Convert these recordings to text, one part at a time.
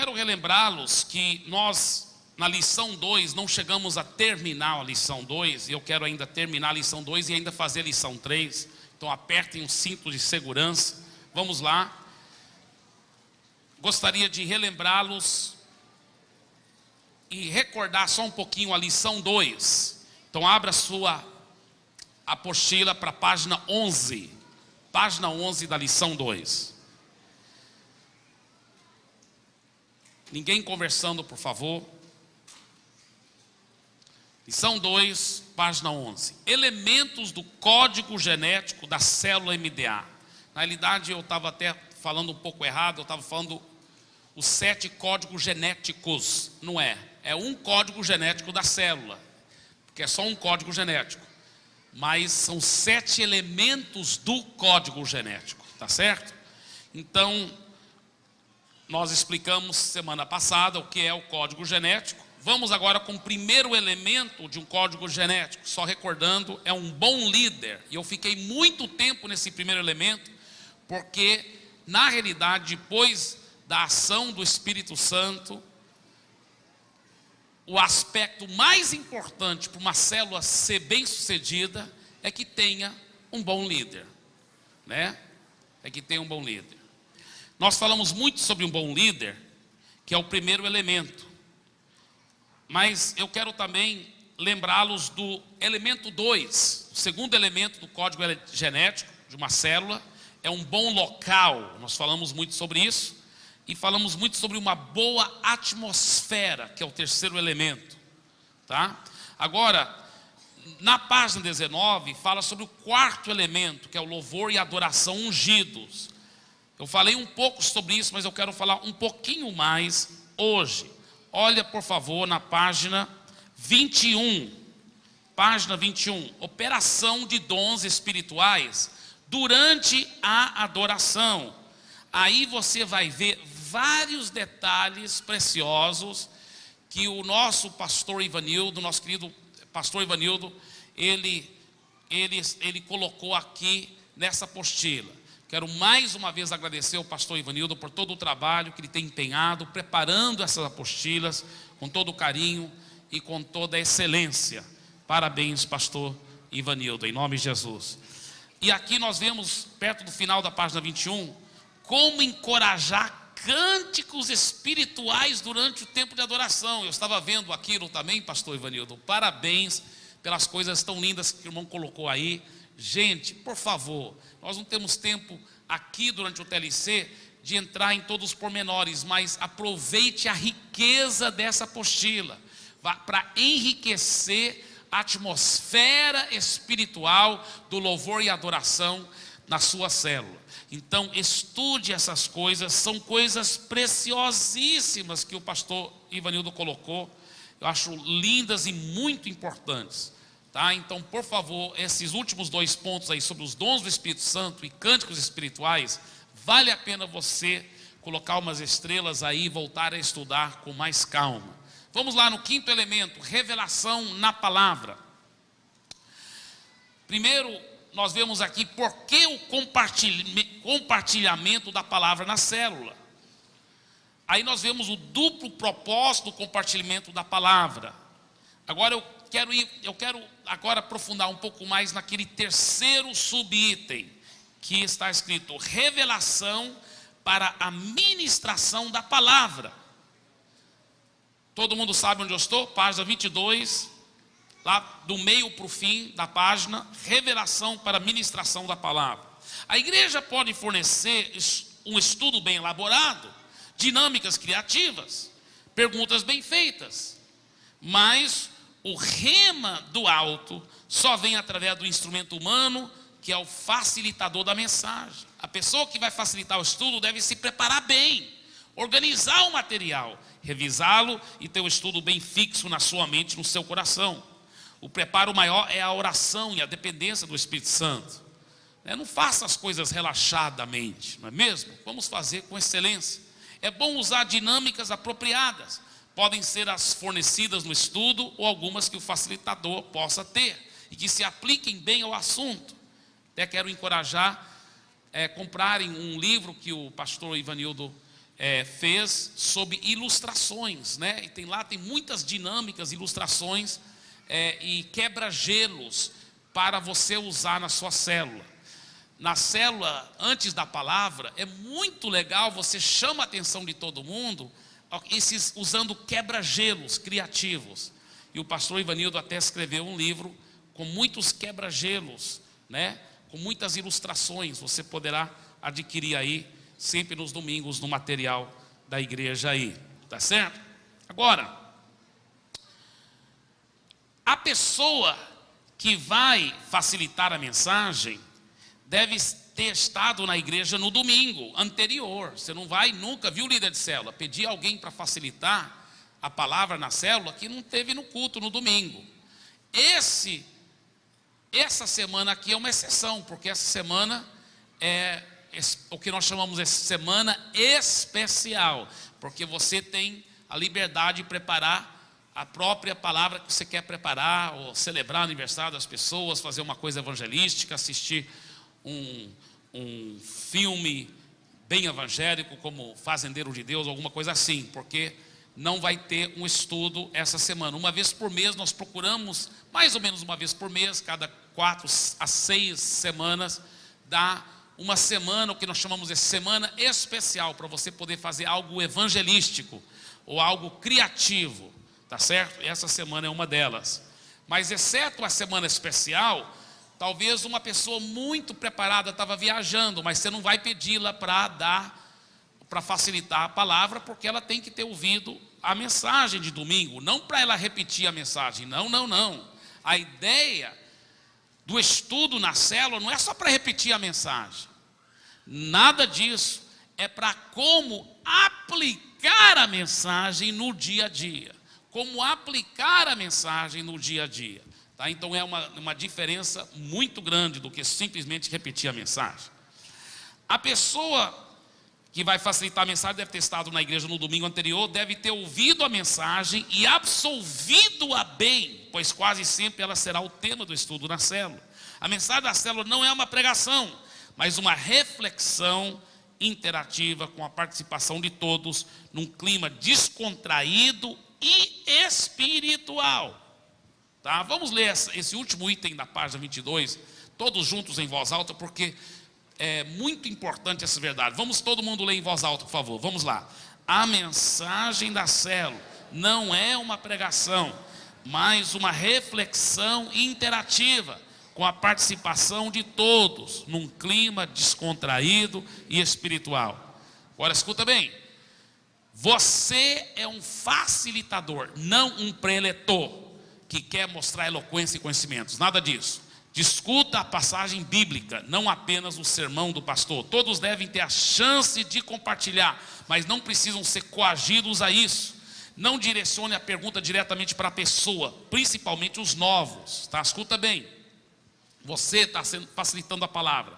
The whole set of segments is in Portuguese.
quero relembrá-los que nós, na lição 2, não chegamos a terminar a lição 2, e eu quero ainda terminar a lição 2 e ainda fazer a lição 3. Então apertem o cinto de segurança. Vamos lá. Gostaria de relembrá-los e recordar só um pouquinho a lição 2. Então abra a sua apostila para a página 11. Página 11 da lição 2. Ninguém conversando, por favor. Lição 2, página 11. Elementos do código genético da célula MDA. Na realidade, eu estava até falando um pouco errado. Eu estava falando os 7 códigos genéticos. Não é. É um código genético da célula. Porque é só um código genético. Mas são 7 elementos do código genético. Tá certo? Então, nós explicamos semana passada o que é o código genético. Vamos agora com o primeiro elemento de um código genético. Só recordando, é um bom líder. E eu fiquei muito tempo nesse primeiro elemento, porque na realidade, depois da ação do Espírito Santo, o aspecto mais importante para uma célula ser bem sucedida é que tenha um bom líder, né? É que tenha um bom líder. Nós falamos muito sobre um bom líder, que é o primeiro elemento. Mas eu quero também lembrá-los do elemento 2. O segundo elemento do código genético de uma célula é um bom local. Nós falamos muito sobre isso. E falamos muito sobre uma boa atmosfera, que é o terceiro elemento. Tá? Agora, na página 19, fala sobre o quarto elemento, que é o louvor e adoração ungidos. Eu falei um pouco sobre isso, mas eu quero falar um pouquinho mais hoje. Olha, por favor, na página 21. Página 21. Operação de dons espirituais durante a adoração. Aí você vai ver vários detalhes preciosos que o nosso pastor Ivanildo, nosso querido pastor Ivanildo, ele colocou aqui nessa apostila. Quero mais uma vez agradecer ao pastor Ivanildo por todo o trabalho que ele tem empenhado, preparando essas apostilas com todo o carinho e com toda a excelência. Parabéns, pastor Ivanildo, em nome de Jesus. E aqui nós vemos, perto do final da página 21, como encorajar cânticos espirituais durante o tempo de adoração. Eu estava vendo aquilo também, pastor Ivanildo. Parabéns pelas coisas tão lindas que o irmão colocou aí. Gente, por favor, nós não temos tempo aqui durante o TLC de entrar em todos os pormenores, mas aproveite a riqueza dessa apostila para enriquecer a atmosfera espiritual do louvor e adoração na sua célula. Então, estude essas coisas, são coisas preciosíssimas que o pastor Ivanildo colocou. Eu acho lindas e muito importantes. Tá? Então, por favor, esses últimos 2 pontos aí sobre os dons do Espírito Santo e cânticos espirituais, vale a pena você colocar umas estrelas aí e voltar a estudar com mais calma. Vamos lá no quinto elemento, revelação na palavra. Primeiro, nós vemos aqui por que o compartilhamento da palavra na célula. Aí nós vemos o duplo propósito do compartilhamento da palavra. Agora eu quero agora aprofundar um pouco mais naquele terceiro subitem, que está escrito revelação para a ministração da palavra. Todo mundo sabe onde eu estou? Página 22, lá do meio para o fim da página, revelação para a ministração da palavra. A igreja pode fornecer um estudo bem elaborado, dinâmicas criativas, perguntas bem feitas, mas o rema do alto só vem através do instrumento humano, que é o facilitador da mensagem. A pessoa que vai facilitar o estudo deve se preparar bem, organizar o material, revisá-lo e ter o estudo bem fixo na sua mente, no seu coração. O preparo maior é a oração e a dependência do Espírito Santo. Não faça as coisas relaxadamente, não é mesmo? Vamos fazer com excelência. É bom usar dinâmicas apropriadas. Podem ser as fornecidas no estudo ou algumas que o facilitador possa ter e que se apliquem bem ao assunto. Até quero encorajar comprarem um livro que o pastor Ivanildo fez sobre ilustrações, né? E tem muitas dinâmicas, ilustrações e quebra-gelos para você usar na sua célula. Na célula, antes da palavra, é muito legal, você chama a atenção de todo mundo, usando quebra-gelos criativos. E o pastor Ivanildo até escreveu um livro com muitos quebra-gelos, né? Com muitas ilustrações. Você poderá adquirir aí, sempre nos domingos, no material da igreja aí, tá certo? Agora, a pessoa que vai facilitar a mensagem deve ter estado na igreja no domingo anterior. Você não vai nunca, viu, líder de célula, pedir alguém para facilitar a palavra na célula que não teve no culto no domingo. Essa semana aqui é uma exceção, porque essa semana é o que nós chamamos de semana especial, porque você tem a liberdade de preparar a própria palavra que você quer preparar, ou celebrar o aniversário das pessoas, fazer uma coisa evangelística, assistir um filme bem evangélico, como Fazendeiro de Deus, alguma coisa assim, porque não vai ter um estudo essa semana. Uma vez por mês nós procuramos, mais ou menos uma vez por mês, cada 4 a 6 semanas, dá uma semana, o que nós chamamos de semana especial, para você poder fazer algo evangelístico, ou algo criativo, tá certo? Essa semana é uma delas. Mas exceto a semana especial, talvez uma pessoa muito preparada estava viajando, mas você não vai pedi-la para facilitar a palavra, porque ela tem que ter ouvido a mensagem de domingo, não para ela repetir a mensagem, não. A ideia do estudo na célula não é só para repetir a mensagem, nada disso, é para como aplicar a mensagem no dia a dia, como aplicar a mensagem no dia a dia. Tá? Então é uma diferença muito grande do que simplesmente repetir a mensagem. A pessoa que vai facilitar a mensagem deve ter estado na igreja no domingo anterior, deve ter ouvido a mensagem e absolvido-a bem, pois quase sempre ela será o tema do estudo na célula. A mensagem da célula não é uma pregação, mas uma reflexão interativa com a participação de todos, num clima descontraído e espiritual. Tá? Vamos ler esse último item da página 22, todos juntos em voz alta, porque é muito importante essa verdade. Vamos todo mundo ler em voz alta, por favor. Vamos lá. A mensagem da célula não é uma pregação, mas uma reflexão interativa, com a participação de todos, num clima descontraído e espiritual. Agora escuta bem. Você é um facilitador, não um preletor, que quer mostrar eloquência e conhecimentos. Nada disso. Discuta a passagem bíblica, não apenas o sermão do pastor. Todos devem ter a chance de compartilhar, mas não precisam ser coagidos a isso. Não direcione a pergunta diretamente para a pessoa, principalmente os novos. Tá? Escuta bem. Você está facilitando a palavra.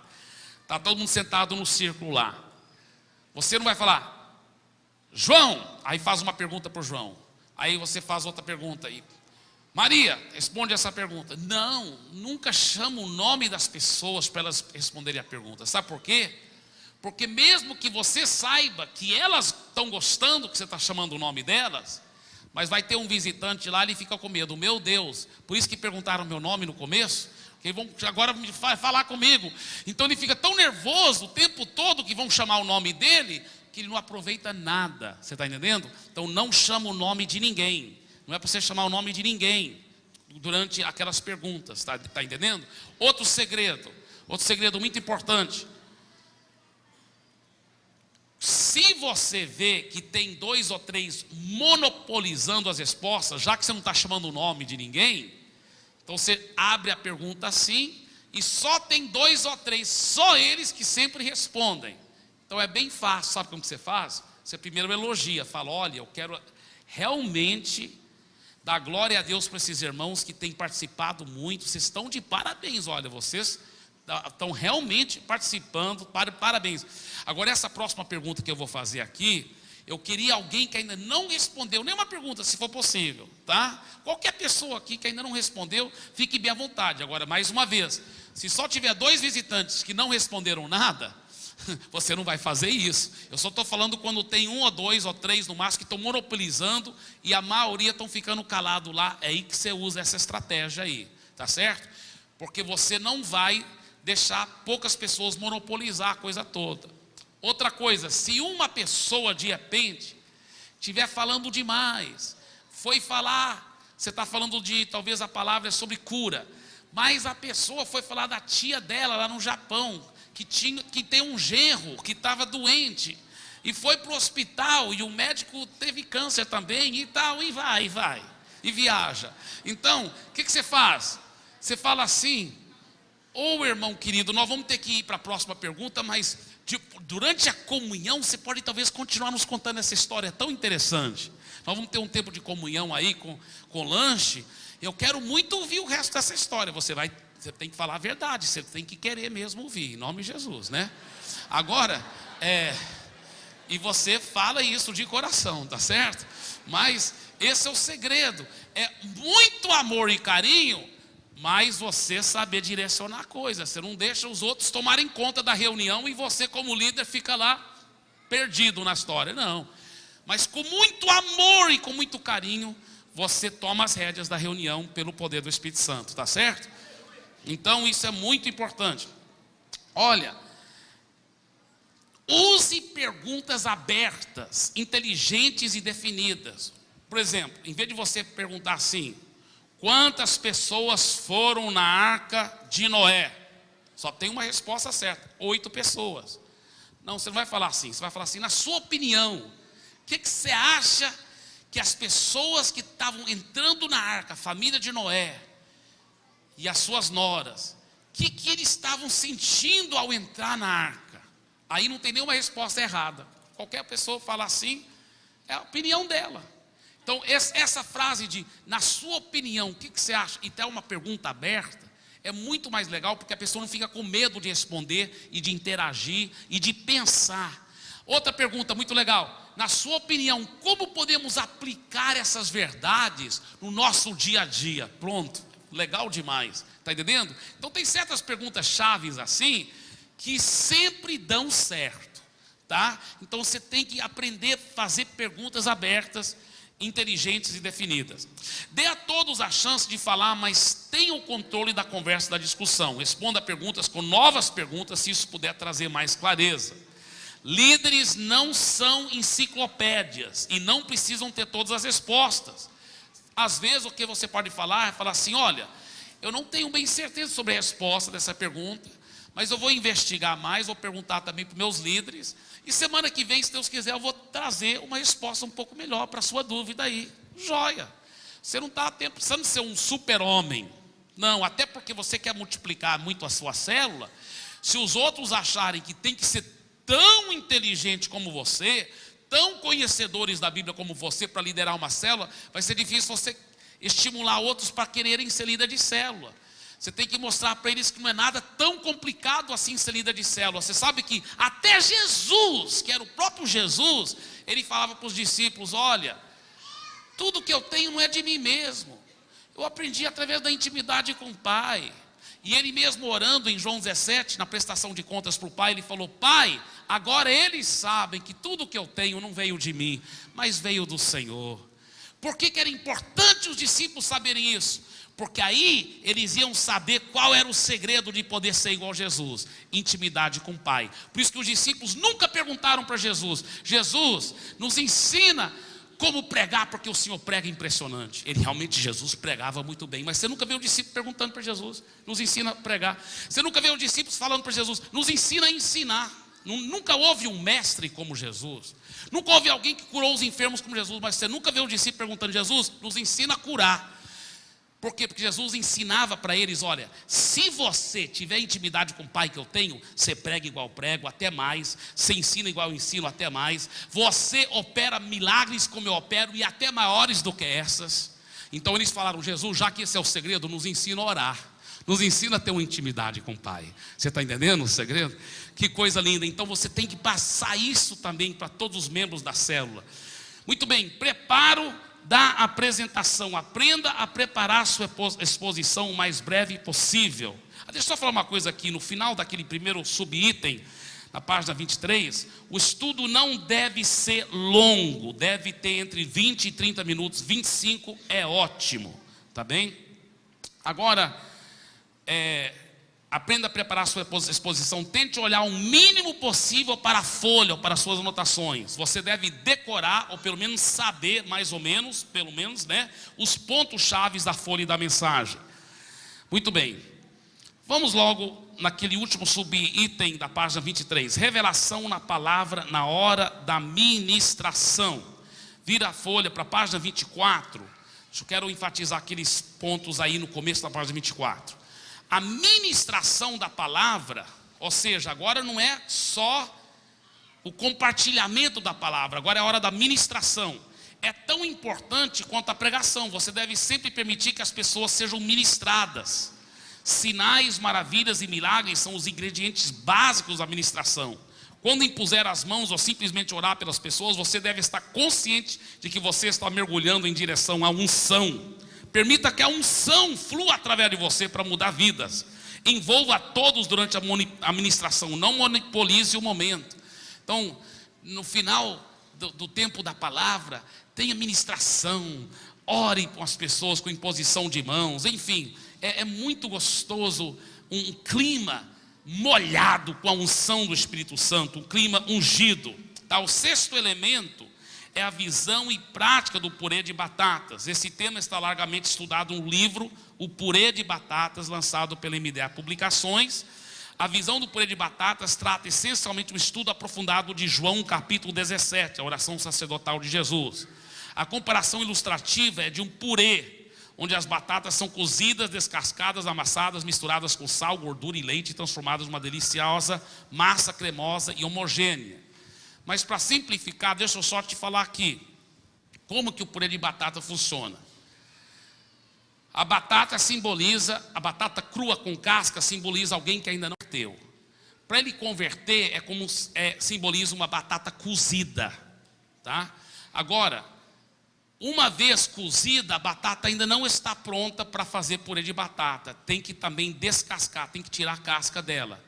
Está todo mundo sentado no círculo lá. Você não vai falar, João, aí faz uma pergunta para o João. Aí você faz outra pergunta aí. Maria, responde essa pergunta. Não, nunca chama o nome das pessoas para elas responderem a pergunta. Sabe por quê? Porque mesmo que você saiba que elas estão gostando que você está chamando o nome delas, mas vai ter um visitante lá e ele fica com medo. Meu Deus, por isso que perguntaram meu nome no começo, que vão agora falar comigo. Então ele fica tão nervoso o tempo todo que vão chamar o nome dele, que ele não aproveita nada. Você está entendendo? Então não chama o nome de ninguém. Não é para você chamar o nome de ninguém durante aquelas perguntas, tá entendendo? Outro segredo muito importante. Se você vê que tem 2 ou 3 monopolizando as respostas, já que você não está chamando o nome de ninguém, então você abre a pergunta assim, e só tem 2 ou 3, só eles que sempre respondem. Então é bem fácil, sabe como que você faz? Você primeiro elogia, fala, olha, eu quero realmente dar glória a Deus para esses irmãos que têm participado muito, vocês estão de parabéns, olha, vocês estão realmente participando, parabéns. Agora essa próxima pergunta que eu vou fazer aqui, eu queria alguém que ainda não respondeu nenhuma pergunta, se for possível, tá? Qualquer pessoa aqui que ainda não respondeu, fique bem à vontade. Agora, mais uma vez, se só tiver 2 visitantes que não responderam nada, Você não vai fazer isso. Eu só estou falando quando tem 1 ou 2 ou 3 no máximo que estão monopolizando e a maioria estão ficando calado lá. É aí que você usa essa estratégia aí, tá certo? Porque você não vai deixar poucas pessoas monopolizar a coisa toda. Outra coisa, se uma pessoa de repente estiver falando demais, foi falar, você está falando de, talvez a palavra é sobre cura, mas a pessoa foi falar da tia dela lá no Japão, que tem um genro que estava doente, e foi para o hospital, e o médico teve câncer também, e tal, e vai, e viaja. Então, o que você faz? Você fala assim: ô irmão querido, nós vamos ter que ir para a próxima pergunta, mas durante a comunhão, você pode talvez continuar nos contando essa história tão interessante. Nós vamos ter um tempo de comunhão aí com lanche. Eu quero muito ouvir o resto dessa história. Você tem que falar a verdade, você tem que querer mesmo ouvir, em nome de Jesus, né? Agora, e você fala isso de coração, tá certo? Mas esse é o segredo, é muito amor e carinho, mas você saber direcionar a coisa. Você não deixa os outros tomarem conta da reunião e você como líder fica lá perdido na história, não. Mas com muito amor e com muito carinho, você toma as rédeas da reunião pelo poder do Espírito Santo, tá certo? Então isso é muito importante. Olha, use perguntas abertas, inteligentes e definidas. Por exemplo, em vez de você perguntar assim: quantas pessoas foram na arca de Noé? Só tem uma resposta certa: 8 pessoas. Não, você não vai falar assim. Você vai falar assim: na sua opinião, o que você acha que as pessoas que estavam entrando na arca, a família de Noé e as suas noras, o que eles estavam sentindo ao entrar na arca? Aí não tem nenhuma resposta errada. Qualquer pessoa fala assim, é a opinião dela. Então essa frase de, na sua opinião, o que você acha? E tem uma pergunta aberta, é muito mais legal, porque a pessoa não fica com medo de responder e de interagir e de pensar. Outra pergunta muito legal: na sua opinião, como podemos aplicar essas verdades no nosso dia a dia? Pronto, legal demais, está entendendo? Então tem certas perguntas chaves assim, que sempre dão certo, tá? Então você tem que aprender a fazer perguntas abertas, inteligentes e definidas. Dê a todos a chance de falar, mas tenha o controle da conversa, da discussão. Responda perguntas com novas perguntas, se isso puder trazer mais clareza. Líderes não são enciclopédias e não precisam ter todas as respostas. Às vezes o que você pode falar é falar assim: olha, eu não tenho bem certeza sobre a resposta dessa pergunta, mas eu vou investigar mais, vou perguntar também para os meus líderes, e semana que vem, se Deus quiser, eu vou trazer uma resposta um pouco melhor para a sua dúvida aí. Joia! Você não está precisando ser um super-homem, não, até porque você quer multiplicar muito a sua célula. Se os outros acharem que tem que ser tão inteligente como você, tão conhecedores da Bíblia como você para liderar uma célula, vai ser difícil você estimular outros para quererem ser líder de célula. Você tem que mostrar para eles que não é nada tão complicado assim ser líder de célula. Você sabe que até Jesus, que era o próprio Jesus, ele falava para os discípulos: olha, tudo que eu tenho não é de mim mesmo, eu aprendi através da intimidade com o Pai. E ele mesmo orando em João 17, na prestação de contas para o Pai, ele falou: Pai, agora eles sabem que tudo que eu tenho não veio de mim, mas veio do Senhor. Por que era importante os discípulos saberem isso? Porque aí eles iam saber qual era o segredo de poder ser igual a Jesus: intimidade com o Pai. Por isso que os discípulos nunca perguntaram para Jesus: Jesus, nos ensina como pregar, porque o Senhor prega impressionante. Ele realmente, Jesus pregava muito bem, mas você nunca vê um discípulo perguntando para Jesus: nos ensina a pregar. Você nunca vê um discípulo falando para Jesus: nos ensina a ensinar. Nunca houve um mestre como Jesus, nunca houve alguém que curou os enfermos como Jesus, mas você nunca vê um discípulo perguntando: Jesus, nos ensina a curar. Por quê? Porque Jesus ensinava para eles: olha, se você tiver intimidade com o Pai que eu tenho, você prega igual prego, até mais. Você ensina igual eu ensino, até mais. Você opera milagres como eu opero, e até maiores do que essas. Então eles falaram: Jesus, já que esse é o segredo, nos ensina a orar, nos ensina a ter uma intimidade com o Pai. Você está entendendo o segredo? Que coisa linda. Então você tem que passar isso também para todos os membros da célula. Muito bem, preparo da apresentação. Aprenda a preparar a sua exposição o mais breve possível. Deixa eu só falar uma coisa aqui, no final daquele primeiro subitem, na página 23, o estudo não deve ser longo, deve ter entre 20 e 30 minutos, 25 é ótimo, tá bem? Agora, aprenda a preparar a sua exposição, tente olhar o mínimo possível para a folha ou para as suas anotações. Você deve decorar, ou pelo menos saber, mais ou menos, pelo menos, né, os pontos chaves da folha e da mensagem. Muito bem, vamos logo naquele último subitem da página 23, revelação na palavra na hora da ministração. Vira a folha para a página 24, eu quero enfatizar aqueles pontos aí no começo da página 24. A ministração da palavra, ou seja, agora não é só o compartilhamento da palavra, agora é a hora da ministração. É tão importante quanto a pregação, você deve sempre permitir que as pessoas sejam ministradas. Sinais, maravilhas e milagres são os ingredientes básicos da ministração. Quando impuser as mãos ou simplesmente orar pelas pessoas, você deve estar consciente de que você está mergulhando em direção à unção. Permita que a unção flua através de você para mudar vidas. Envolva a todos durante a ministração, não monopolize o momento. Então, no final do tempo da palavra, tenha ministração, ore com as pessoas com imposição de mãos, enfim. É muito gostoso um clima molhado com a unção do Espírito Santo, um clima ungido. Tá? O sexto elemento é a visão e prática do purê de batatas. Esse tema está largamente estudado no livro O Purê de Batatas, lançado pela MDA Publicações. A visão do purê de batatas trata essencialmente um estudo aprofundado de João, capítulo 17, a oração sacerdotal de Jesus. A comparação ilustrativa é de um purê, onde as batatas são cozidas, descascadas, amassadas, misturadas com sal, gordura e leite, transformadas numa deliciosa massa cremosa e homogênea. Mas para simplificar, deixa eu só te falar aqui, como que o purê de batata funciona. A batata batata crua com casca simboliza alguém que ainda não converteu. Para ele converter, simboliza uma batata cozida, tá? Agora, uma vez cozida, a batata ainda não está pronta para fazer purê de batata. Tem que também descascar, tem que tirar a casca dela.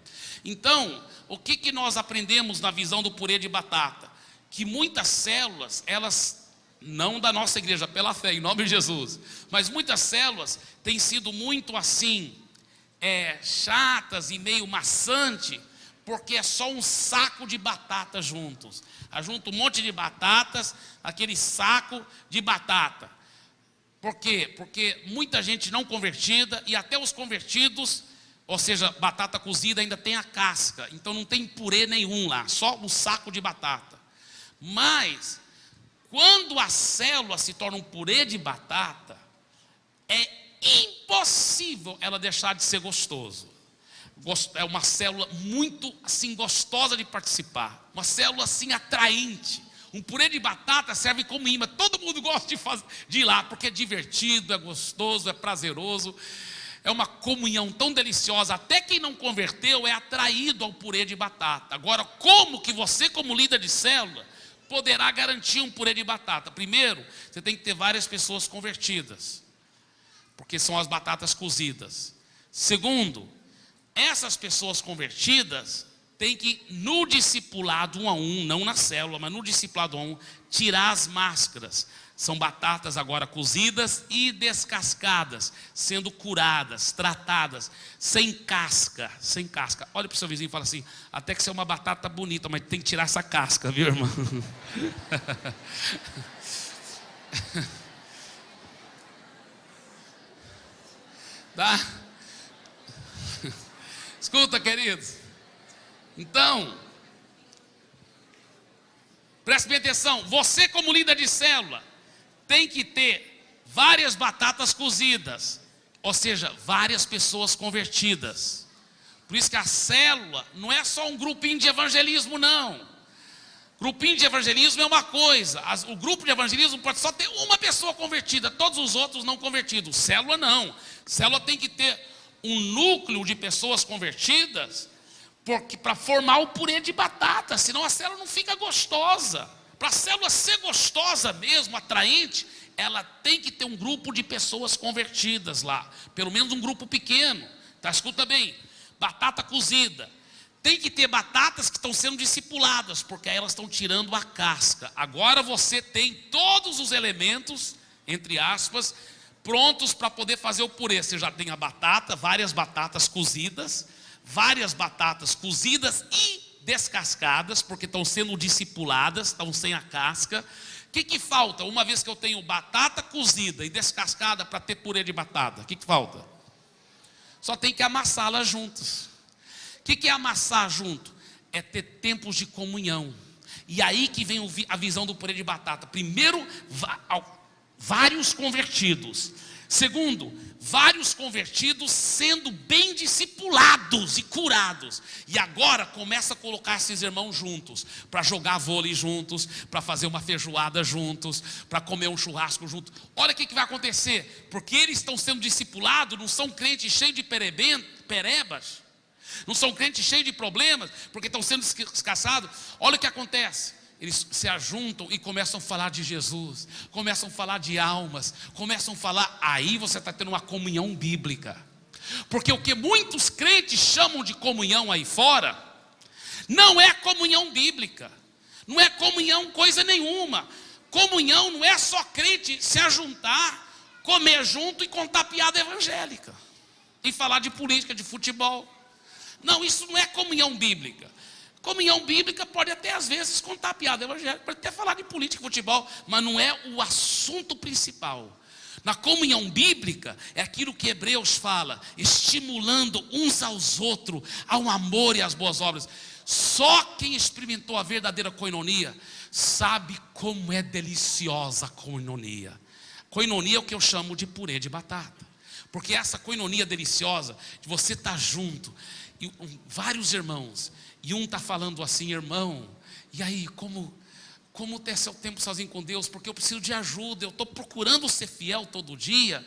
Então, o que nós aprendemos na visão do purê de batata? Que muitas células, elas, não da nossa igreja, pela fé, em nome de Jesus, mas muitas células têm sido muito assim, chatas e meio maçante, porque é só um saco de batata juntos. Ajunta um monte de batatas, aquele saco de batata. Por quê? Porque muita gente não convertida, e até os convertidos, ou seja, batata cozida ainda tem a casca, então não tem purê nenhum lá, só um saco de batata. Mas, quando a célula se torna um purê de batata, é impossível ela deixar de ser gostoso. É uma célula muito assim gostosa de participar, uma célula assim atraente. Um purê de batata serve como imã, todo mundo gosta de ir lá, porque é divertido, é gostoso, é prazeroso, é uma comunhão tão deliciosa, até quem não converteu é atraído ao purê de batata. Agora, como que você, como líder de célula, poderá garantir um purê de batata? Primeiro, você tem que ter várias pessoas convertidas, porque são as batatas cozidas. Segundo, essas pessoas convertidas têm que, no discipulado 1 a 1, não na célula, mas no discipulado 1 a 1, tirar as máscaras. São batatas agora cozidas e descascadas, sendo curadas, tratadas, sem casca, sem casca. Olha para o seu vizinho e fala assim: até que você é uma batata bonita, mas tem que tirar essa casca, viu, irmão? Tá? Escuta, queridos. Então, preste bem atenção. Você, como líder de célula, tem que ter várias batatas cozidas, ou seja, várias pessoas convertidas. Por isso que a célula não é só um grupinho de evangelismo, não. Grupinho de evangelismo é uma coisa. O grupo de evangelismo pode só ter uma pessoa convertida, todos os outros não convertidos. Célula não. Célula tem que ter um núcleo de pessoas convertidas, porque para formar o purê de batata, senão a célula não fica gostosa. Para a célula ser gostosa mesmo, atraente, ela tem que ter um grupo de pessoas convertidas lá, pelo menos um grupo pequeno, tá? Escuta bem, batata cozida, Tem que ter batatas que estão sendo discipuladas, porque aí elas estão tirando a casca. Agora você tem todos os elementos, entre aspas, prontos para poder fazer o purê. Você já tem a batata, várias batatas cozidas e descascadas, porque estão sendo discipuladas, estão sem a casca. O que falta? Uma vez que eu tenho batata cozida e descascada para ter purê de batata, o que falta? Só tem que amassá-las juntas. O que é amassar junto? É ter tempos de comunhão. E aí que vem a visão do purê de batata. Primeiro, vários convertidos. Segundo, vários convertidos sendo bem discipulados e curados. E agora começa a colocar esses irmãos juntos, para jogar vôlei juntos, para fazer uma feijoada juntos, para comer um churrasco juntos. Olha o que vai acontecer, porque eles estão sendo discipulados, não são crentes cheios de perebas, não são crentes cheios de problemas, porque estão sendo descasados. Olha o que acontece. Eles se ajuntam e começam a falar de Jesus, começam a falar de almas, começam a falar, aí você está tendo uma comunhão bíblica. Porque o que muitos crentes chamam de comunhão aí fora, não é comunhão bíblica, não é comunhão coisa nenhuma. Comunhão não é só crente se ajuntar, comer junto e contar piada evangélica, e falar de política, de futebol. Não, isso não é comunhão bíblica. Comunhão bíblica pode até às vezes contar piada evangélica, pode até falar de política, futebol, mas não é o assunto principal. Na comunhão bíblica é aquilo que Hebreus fala, estimulando uns aos outros ao amor e às boas obras. Só quem experimentou a verdadeira koinonia sabe como é deliciosa a koinonia. Koinonia é o que eu chamo de purê de batata, porque essa koinonia deliciosa de você estar junto e vários irmãos, e um está falando assim, irmão, e aí, como ter seu tempo sozinho com Deus? Porque eu preciso de ajuda, eu estou procurando ser fiel todo dia,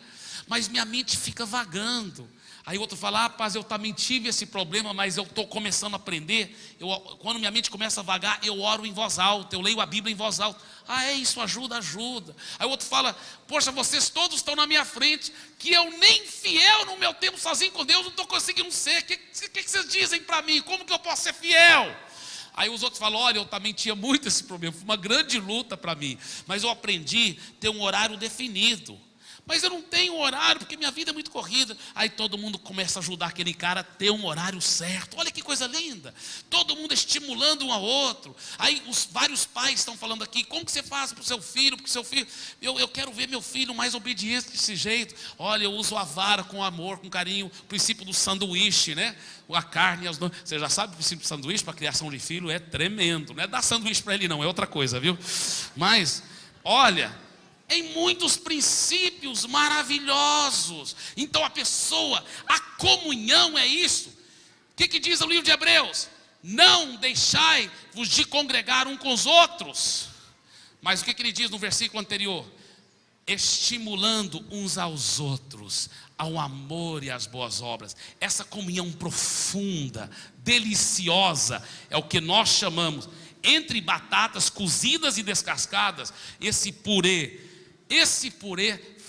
mas minha mente fica vagando. Aí o outro fala, rapaz, eu também tive esse problema, mas eu estou começando a aprender. Quando minha mente começa a vagar, eu oro em voz alta, eu leio a Bíblia em voz alta. Isso ajuda. Aí o outro fala, poxa, vocês todos estão na minha frente, que eu nem fiel no meu tempo sozinho com Deus não estou conseguindo ser. O que vocês dizem para mim? Como que eu posso ser fiel? Aí os outros falam, olha, eu também tinha muito esse problema, foi uma grande luta para mim, mas eu aprendi a ter um horário definido. Mas eu não tenho horário, porque minha vida é muito corrida. Aí todo mundo começa a ajudar aquele cara a ter um horário certo. Olha que coisa linda. Todo mundo estimulando um ao outro. Aí os vários pais estão falando aqui, como que você faz para o seu filho? Porque seu filho, eu quero ver meu filho mais obediente desse jeito. Olha, eu uso a vara com amor, com carinho. O princípio do sanduíche, né? A carne, você já sabe o princípio do sanduíche para a criação de filho é tremendo. Não é dar sanduíche para ele não, é outra coisa, viu? Mas, olha, em muitos princípios maravilhosos. Então a comunhão é isso. O que diz o livro de Hebreus? Não deixai-vos de congregar um com os outros. Mas o que ele diz no versículo anterior? Estimulando uns aos outros ao amor e às boas obras. Essa comunhão profunda, deliciosa, é o que nós chamamos, entre batatas cozidas e descascadas, esse purê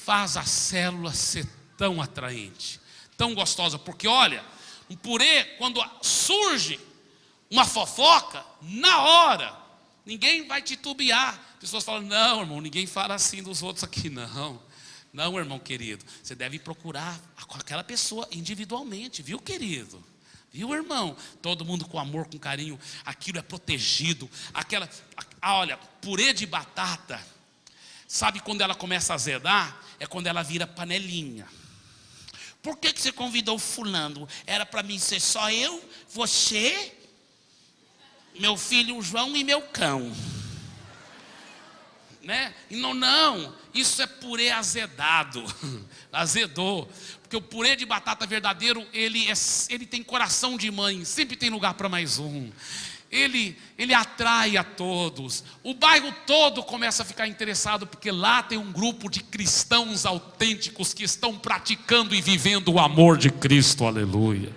faz a célula ser tão atraente, tão gostosa. Porque olha, um purê, quando surge uma fofoca, na hora, ninguém vai titubear. Pessoas falam, não irmão, ninguém fala assim dos outros aqui. Não irmão querido, você deve procurar aquela pessoa individualmente, viu querido? Viu irmão? Todo mundo com amor, com carinho, aquilo é protegido. Olha, purê de batata, sabe quando ela começa a azedar? É quando ela vira panelinha. Por que você convidou o fulano? Era para mim ser só eu, você, meu filho João e meu cão, né? E não, isso é purê azedado. Azedou. Porque o purê de batata verdadeiro, ele tem coração de mãe, sempre tem lugar para mais um. Ele atrai a todos. O bairro todo começa a ficar interessado, porque lá tem um grupo de cristãos autênticos que estão praticando e vivendo o amor de Cristo, aleluia.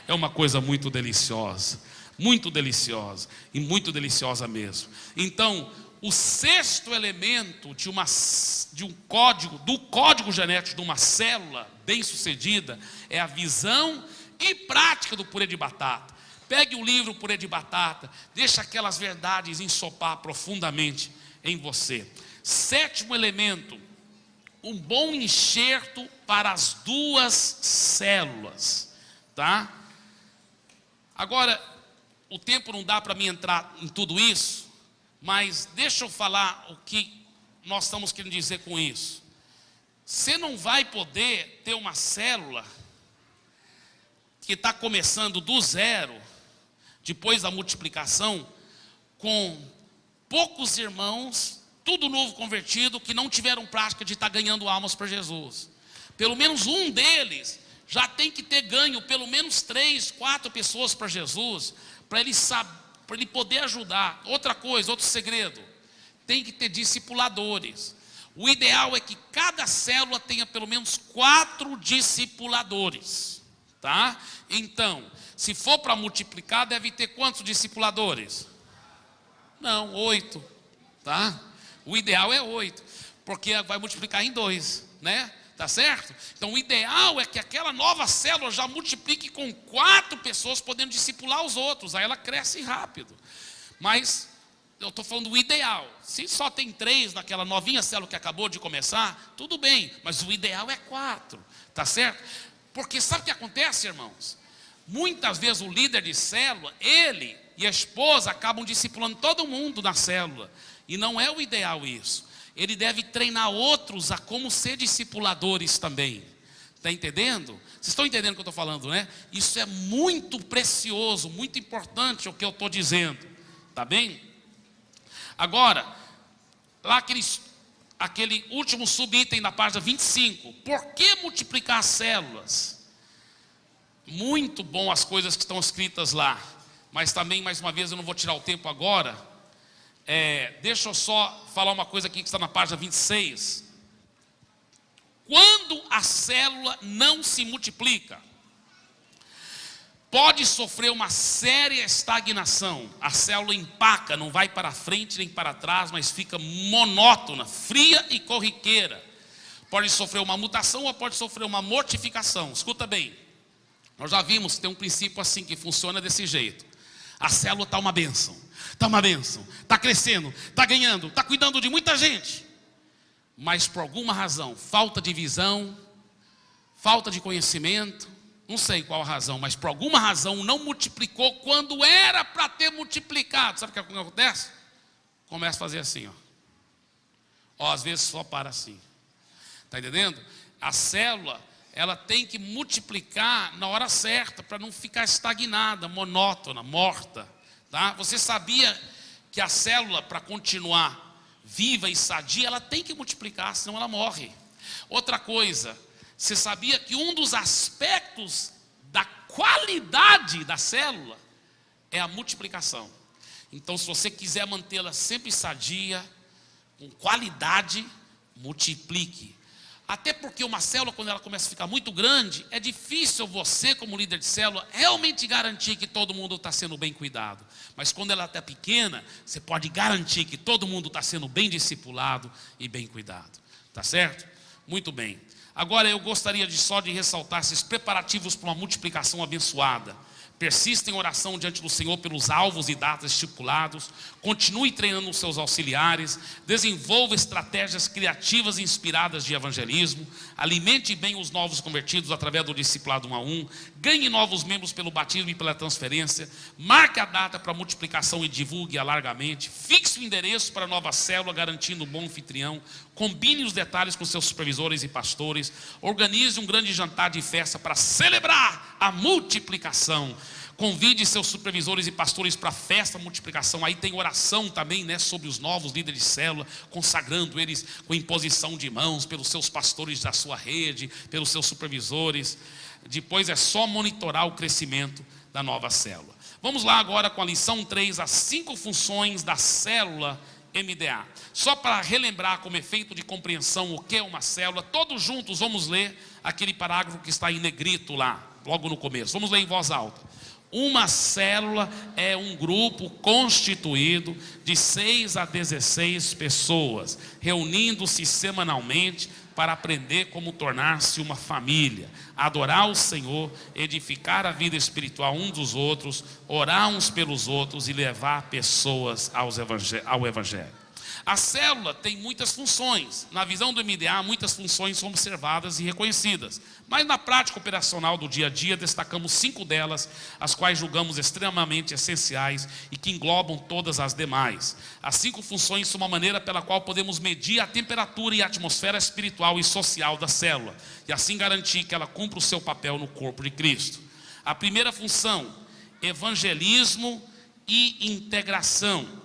É uma coisa muito deliciosa e muito deliciosa mesmo. Então, o sexto elemento do código genético de uma célula bem sucedida é a visão e prática do purê de batata. Pegue o livro Purê de Batata, deixa aquelas verdades ensopar profundamente em você. Sétimo elemento, um bom enxerto para as duas células, tá? Agora, o tempo não dá para mim entrar em tudo isso, mas deixa eu falar o que nós estamos querendo dizer com isso. Você não vai poder ter uma célula que está começando do zero, depois da multiplicação, com poucos irmãos, tudo novo convertido, que não tiveram prática de estar ganhando almas para Jesus. Pelo menos um deles já tem que ter ganho pelo menos 3, 4 pessoas para Jesus, para ele poder ajudar. Outra coisa, outro segredo, tem que ter discipuladores. O ideal é que cada célula tenha pelo menos 4 discipuladores, tá? Então, se for para multiplicar, deve ter quantos discipuladores? Não, 8, tá? O ideal é 8, porque vai multiplicar em 2, né? Tá certo? Então o ideal é que aquela nova célula já multiplique com 4 pessoas, podendo discipular os outros, aí ela cresce rápido. Mas eu estou falando do ideal. Se só tem 3 naquela novinha célula que acabou de começar, tudo bem, mas o ideal é 4, tá certo? Porque sabe o que acontece, irmãos? Muitas vezes o líder de célula, ele e a esposa acabam discipulando todo mundo na célula, e não é o ideal isso. Ele deve treinar outros a como ser discipuladores também. Está entendendo? Vocês estão entendendo o que eu estou falando, né? Isso é muito precioso, muito importante o que eu estou dizendo. Tá bem? Agora, lá aquele último subitem da página 25. Por que multiplicar as células? Muito bom as coisas que estão escritas lá. Mas também, mais uma vez, eu não vou tirar o tempo agora. Deixa eu só falar uma coisa aqui que está na página 26. Quando a célula não se multiplica, pode sofrer uma séria estagnação. A célula empaca, não vai para frente nem para trás, mas fica monótona, fria e corriqueira. Pode sofrer uma mutação ou pode sofrer uma mortificação. Escuta bem, nós já vimos que tem um princípio assim que funciona desse jeito. A célula está uma bênção, está crescendo, está ganhando, está cuidando de muita gente. Mas por alguma razão, falta de visão, falta de conhecimento, não sei qual a razão, mas por alguma razão não multiplicou quando era para ter multiplicado. Sabe o que acontece? Começa a fazer assim, ó, às vezes só para assim. Está entendendo? A célula, ela tem que multiplicar na hora certa, para não ficar estagnada, monótona, morta. Tá? Você sabia que a célula, para continuar viva e sadia, ela tem que multiplicar, senão ela morre. Outra coisa, você sabia que um dos aspectos da qualidade da célula é a multiplicação. Então, se você quiser mantê-la sempre sadia, com qualidade, multiplique. Até porque uma célula, quando ela começa a ficar muito grande, é difícil você, como líder de célula, realmente garantir que todo mundo está sendo bem cuidado. Mas quando ela está pequena, você pode garantir que todo mundo está sendo bem discipulado e bem cuidado. Tá certo? Muito bem. Agora eu gostaria só de ressaltar esses preparativos para uma multiplicação abençoada. Persista em oração diante do Senhor pelos alvos e datas estipulados. Continue treinando os seus auxiliares. Desenvolva estratégias criativas e inspiradas de evangelismo. Alimente bem os novos convertidos através do discipulado 1 a 1. Ganhe novos membros pelo batismo e pela transferência. Marque a data para multiplicação e divulgue-a largamente. Fixe o endereço para a nova célula, garantindo um bom anfitrião. Combine os detalhes com seus supervisores e pastores. Organize um grande jantar de festa para celebrar a multiplicação. Convide seus supervisores e pastores para a festa, multiplicação. Aí tem oração também, né, sobre os novos líderes de célula, consagrando eles com imposição de mãos pelos seus pastores da sua rede, pelos seus supervisores. Depois é só monitorar o crescimento da nova célula. Vamos lá agora com a lição 3, as 5 funções da célula MDA. Só para relembrar como efeito de compreensão o que é uma célula, todos juntos vamos ler aquele parágrafo que está em negrito lá, logo no começo. Vamos ler em voz alta. Uma célula é um grupo constituído de 6 a 16 pessoas, reunindo-se semanalmente para aprender como tornar-se uma família, adorar o Senhor, edificar a vida espiritual uns dos outros, orar uns pelos outros e levar pessoas ao Evangelho. A célula tem muitas funções. Na visão do MDA, muitas funções são observadas e reconhecidas. Mas na prática operacional do dia a dia, destacamos 5 delas, as quais julgamos extremamente essenciais e que englobam todas as demais. As 5 funções são uma maneira pela qual podemos medir a temperatura e a atmosfera espiritual e social da célula, e assim garantir que ela cumpra o seu papel no corpo de Cristo. A primeira função, evangelismo e integração.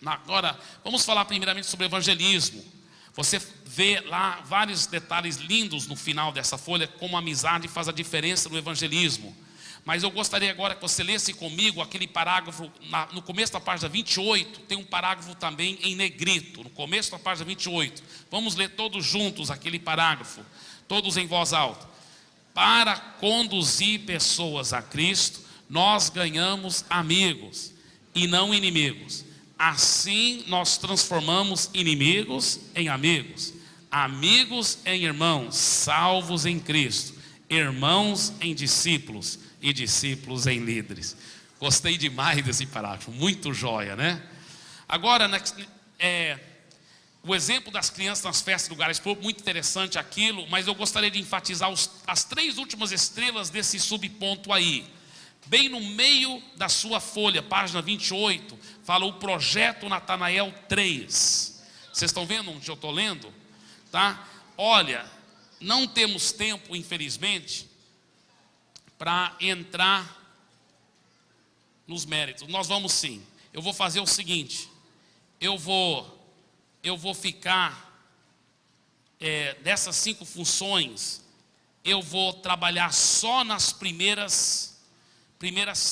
Agora, vamos falar primeiramente sobre evangelismo. Você vê lá vários detalhes lindos no final dessa folha, como a amizade faz a diferença no evangelismo. Mas eu gostaria agora que você lesse comigo aquele parágrafo, no começo da página 28, tem um parágrafo também em negrito, no começo da página 28. Vamos ler todos juntos aquele parágrafo, todos em voz alta. Para conduzir pessoas a Cristo, nós ganhamos amigos e não inimigos. Assim nós transformamos inimigos em amigos, amigos em irmãos, salvos em Cristo, irmãos em discípulos e discípulos em líderes. Gostei demais desse parágrafo, muito joia, né? Agora, o exemplo das crianças nas festas de lugares públicos, muito interessante aquilo, mas eu gostaria de enfatizar as 3 últimas estrelas desse subponto aí. Bem no meio da sua folha, página 28, fala o projeto Natanael 3. Vocês estão vendo onde eu estou lendo? Tá? Olha, não temos tempo, infelizmente, para entrar nos méritos. Nós vamos sim. Eu vou fazer o seguinte, eu vou ficar, dessas 5 funções, eu vou trabalhar só nas primeiras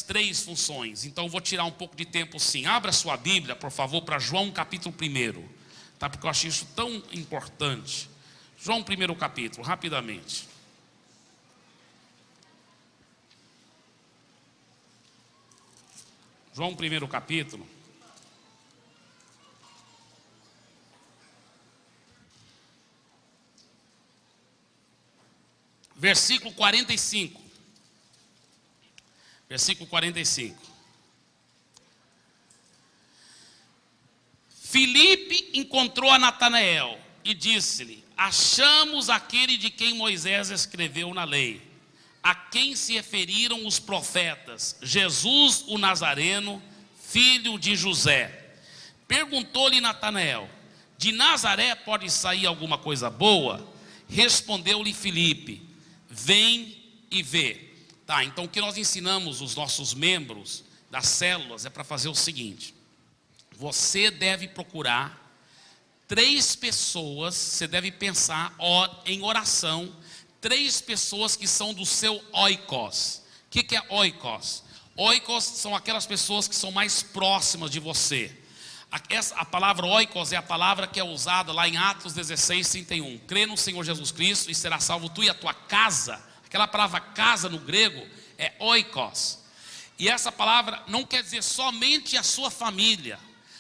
3 funções. Então eu vou tirar um pouco de tempo sim. Abra sua Bíblia, por favor, para João capítulo 1, tá? Porque eu achei isso tão importante. João 1 capítulo, rapidamente. João 1 capítulo. Versículo 45. Versículo 45. Filipe encontrou a Natanael e disse-lhe: achamos aquele de quem Moisés escreveu na lei, a quem se referiram os profetas, Jesus o Nazareno, filho de José. Perguntou-lhe Natanael: de Nazaré pode sair alguma coisa boa? Respondeu-lhe Filipe: vem e vê. Tá, então o que nós ensinamos os nossos membros das células é para fazer o seguinte: você deve procurar 3 pessoas, você deve pensar em oração, 3 pessoas que são do seu oikos. O que é oikos? Oikos são aquelas pessoas que são mais próximas de você. A palavra oikos é a palavra que é usada lá em Atos 16:31. Crê no Senhor Jesus Cristo e será salvo tu e a tua casa. Aquela palavra casa no grego é oikos. E essa palavra não quer dizer somente a sua família,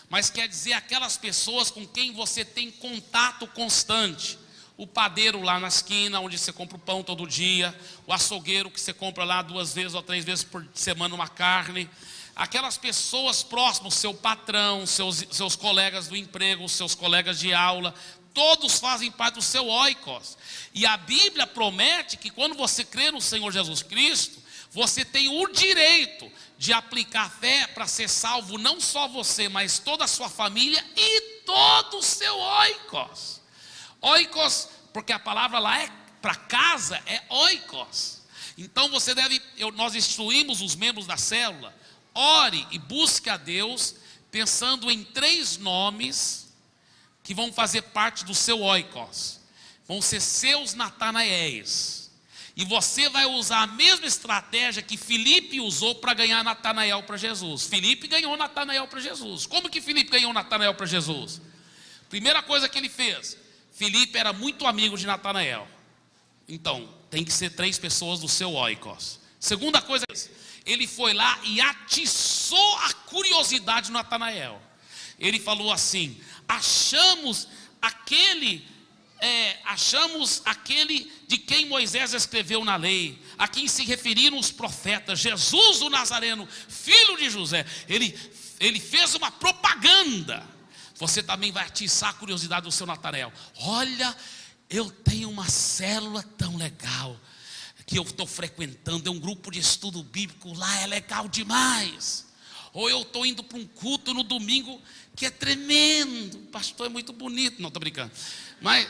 mas quer dizer aquelas pessoas com quem você tem contato constante. O padeiro lá na esquina, onde você compra o pão todo dia. O açougueiro que você compra lá 2 vezes ou 3 vezes por semana uma carne. Aquelas pessoas próximas, seu patrão, seus colegas do emprego, seus colegas de aula, todos fazem parte do seu oikos. E a Bíblia promete que quando você crê no Senhor Jesus Cristo, você tem o direito de aplicar fé para ser salvo, não só você, mas toda a sua família e todo o seu oikos. Oikos, porque a palavra lá para casa é oikos. Então nós instruímos os membros da célula: ore e busque a Deus, pensando em 3 nomes que vão fazer parte do seu oikos. Vão ser seus Natanaéis. E você vai usar a mesma estratégia que Filipe usou para ganhar Natanael para Jesus. Filipe ganhou Natanael para Jesus. Como que Filipe ganhou Natanael para Jesus? Primeira coisa que ele fez: Filipe era muito amigo de Natanael. Então, tem que ser 3 pessoas do seu oikos. Segunda coisa, ele foi lá e atiçou a curiosidade de Natanael. Ele falou assim: achamos aquele de quem Moisés escreveu na lei, a quem se referiram os profetas, Jesus o Nazareno, filho de José. Ele fez uma propaganda. Você também vai atiçar a curiosidade do seu Natanael. Olha, eu tenho uma célula tão legal que eu estou frequentando, é um grupo de estudo bíblico, lá é legal demais. Ou eu estou indo para um culto no domingo que é tremendo, o pastor é muito bonito. Não, estou brincando, mas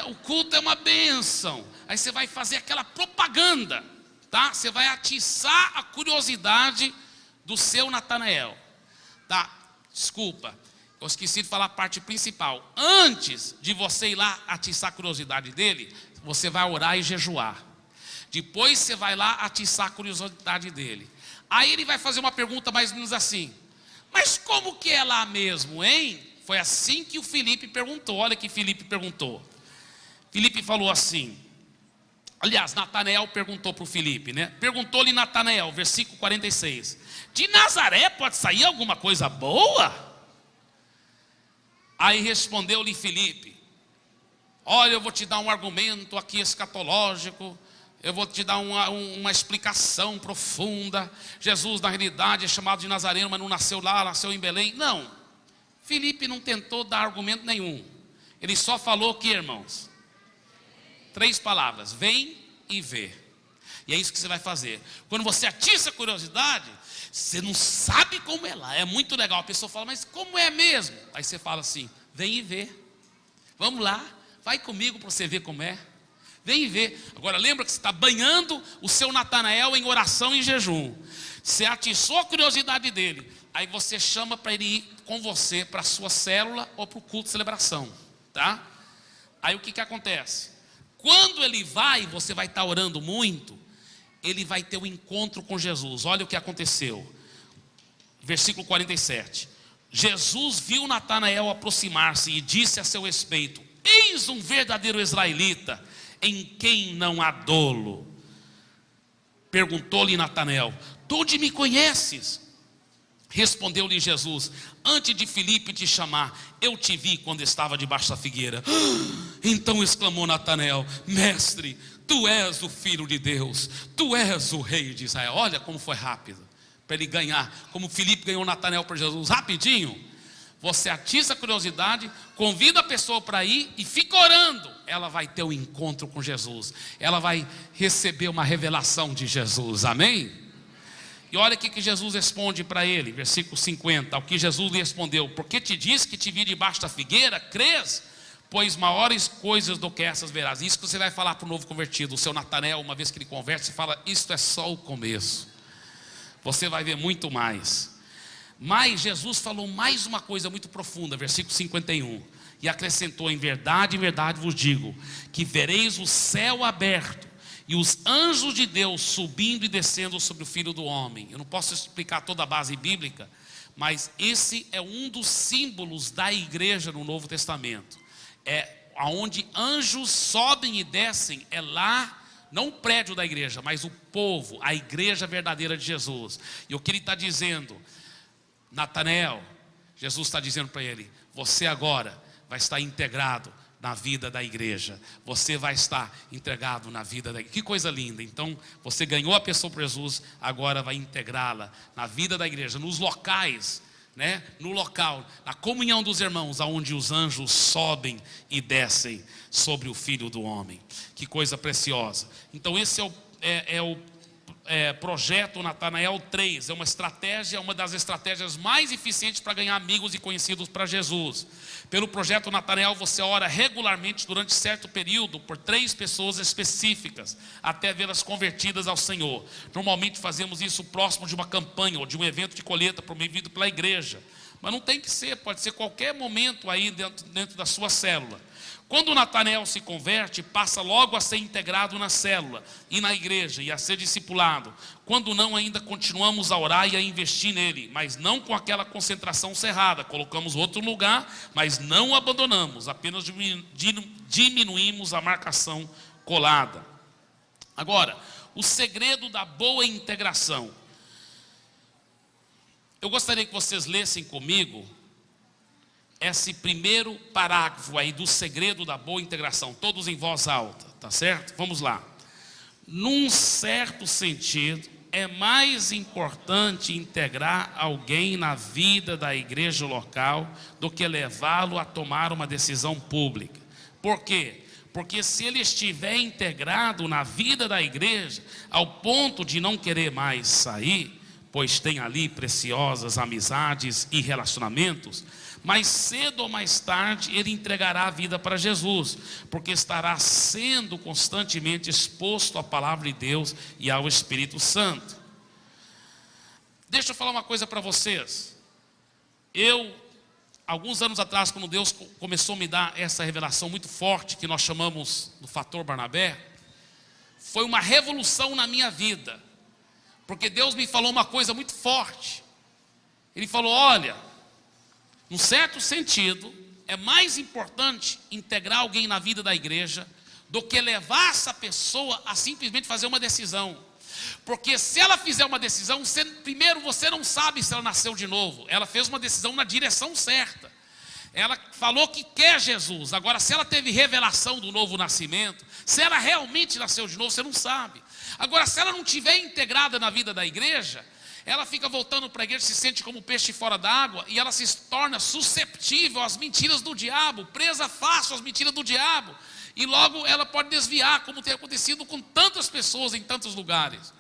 o culto é uma bênção. Aí você vai fazer aquela propaganda, tá? Você vai atiçar a curiosidade do seu Natanael, tá? Desculpa, eu esqueci de falar a parte principal. Antes de você ir lá atiçar a curiosidade dele, você vai orar e jejuar. Depois você vai lá atiçar a curiosidade dele. Aí ele vai fazer uma pergunta mais ou menos assim: mas como que é lá mesmo, hein? Foi assim que o Filipe perguntou. Olha que Filipe perguntou. Filipe falou assim, aliás, Natanael perguntou para o Filipe, né? Perguntou-lhe Natanael, versículo 46: de Nazaré pode sair alguma coisa boa? Aí respondeu-lhe Filipe: olha, eu vou te dar um argumento aqui escatológico, eu vou te dar uma explicação profunda. Jesus na realidade é chamado de Nazareno, mas não nasceu lá, nasceu em Belém. Não, Filipe não tentou dar argumento nenhum. Ele só falou o que, irmãos? 3 palavras: vem e vê. E é isso que você vai fazer. Quando você atiça a curiosidade, você não sabe como é lá, é muito legal. A pessoa fala: mas como é mesmo? Aí você fala assim: vem e vê. Vamos lá, vai comigo para você ver como é. Vem e vê. Agora lembra que você está banhando o seu Natanael em oração e jejum. Você atiçou a curiosidade dele. Aí você chama para ele ir com você para a sua célula ou para o culto de celebração, tá? Aí o que acontece? Quando ele vai, você vai estar orando muito, ele vai ter um encontro com Jesus. Olha o que aconteceu. Versículo 47. Jesus viu Natanael aproximar-se e disse a seu respeito: eis um verdadeiro israelita, em quem não há dolo. Perguntou-lhe Natanael: tu onde me conheces? Respondeu-lhe Jesus: antes de Filipe te chamar, eu te vi quando estava debaixo da figueira. Então exclamou Natanael: mestre, tu és o Filho de Deus, tu és o Rei de Israel. Olha como foi rápido para ele ganhar, como Filipe ganhou Natanael para Jesus, rapidinho. Você atiça a curiosidade, convida a pessoa para ir e fica orando. Ela vai ter um encontro com Jesus, ela vai receber uma revelação de Jesus, amém? E olha o que Jesus responde para ele, versículo 50. Ao que Jesus lhe respondeu: porque te disse que te vi debaixo da figueira, crês? Pois maiores coisas do que essas verás. Isso que você vai falar para o novo convertido, o seu Natanael, uma vez que ele converte, você fala: isto é só o começo, você vai ver muito mais. Mas Jesus falou mais uma coisa muito profunda, versículo 51. E acrescentou: em verdade vos digo, que vereis o céu aberto e os anjos de Deus subindo e descendo sobre o Filho do Homem. Eu não posso explicar toda a base bíblica, mas esse é um dos símbolos da igreja no Novo Testamento. É onde anjos sobem e descem, é lá, não o prédio da igreja, mas o povo, a igreja verdadeira de Jesus. E o que ele está dizendo, Natanael, Jesus está dizendo para ele: você agora vai estar integrado na vida da igreja. Você vai estar entregado na vida da igreja. Que coisa linda. Então você ganhou a pessoa por Jesus, agora vai integrá-la na vida da igreja, nos locais, né? No local, na comunhão dos irmãos, aonde os anjos sobem e descem sobre o Filho do Homem. Que coisa preciosa. Então esse é o projeto Natanael 3, é uma estratégia, uma das estratégias mais eficientes para ganhar amigos e conhecidos para Jesus. Pelo projeto Natanael, você ora regularmente durante certo período por 3 pessoas específicas, até vê-las convertidas ao Senhor. Normalmente fazemos isso próximo de uma campanha ou de um evento de colheita promovido pela igreja, mas não tem que ser, pode ser qualquer momento aí dentro da sua célula. Quando o Natanael se converte, passa logo a ser integrado na célula e na igreja e a ser discipulado. Quando não, ainda continuamos a orar e a investir nele, mas não com aquela concentração cerrada. Colocamos outro lugar, mas não o abandonamos, apenas diminuímos a marcação colada. Agora, o segredo da boa integração. Eu gostaria que vocês lessem comigo esse primeiro parágrafo aí do segredo da boa integração, todos em voz alta, tá certo? Vamos lá. Num certo sentido, é mais importante integrar alguém na vida da igreja local do que levá-lo a tomar uma decisão pública. Por quê? Porque se ele estiver integrado na vida da igreja, ao ponto de não querer mais sair, pois tem ali preciosas amizades e relacionamentos, mais cedo ou mais tarde ele entregará a vida para Jesus, porque estará sendo constantemente exposto à palavra de Deus e ao Espírito Santo. Deixa eu falar uma coisa para vocês. Alguns anos atrás, quando Deus começou a me dar essa revelação muito forte, que nós chamamos do fator Barnabé, foi uma revolução na minha vida, porque Deus me falou uma coisa muito forte. Ele falou: olha, num certo sentido, é mais importante integrar alguém na vida da igreja do que levar essa pessoa a simplesmente fazer uma decisão. Porque se ela fizer uma decisão, primeiro você não sabe se ela nasceu de novo. Ela fez uma decisão na direção certa. Ela falou que quer Jesus. Agora, se ela teve revelação do novo nascimento, se ela realmente nasceu de novo, você não sabe. Agora, se ela não estiver integrada na vida da igreja, ela fica voltando para a igreja, se sente como peixe fora d'água, e ela se torna susceptível às mentiras do diabo, presa fácil às mentiras do diabo, e logo ela pode desviar, como tem acontecido com tantas pessoas em tantos lugares.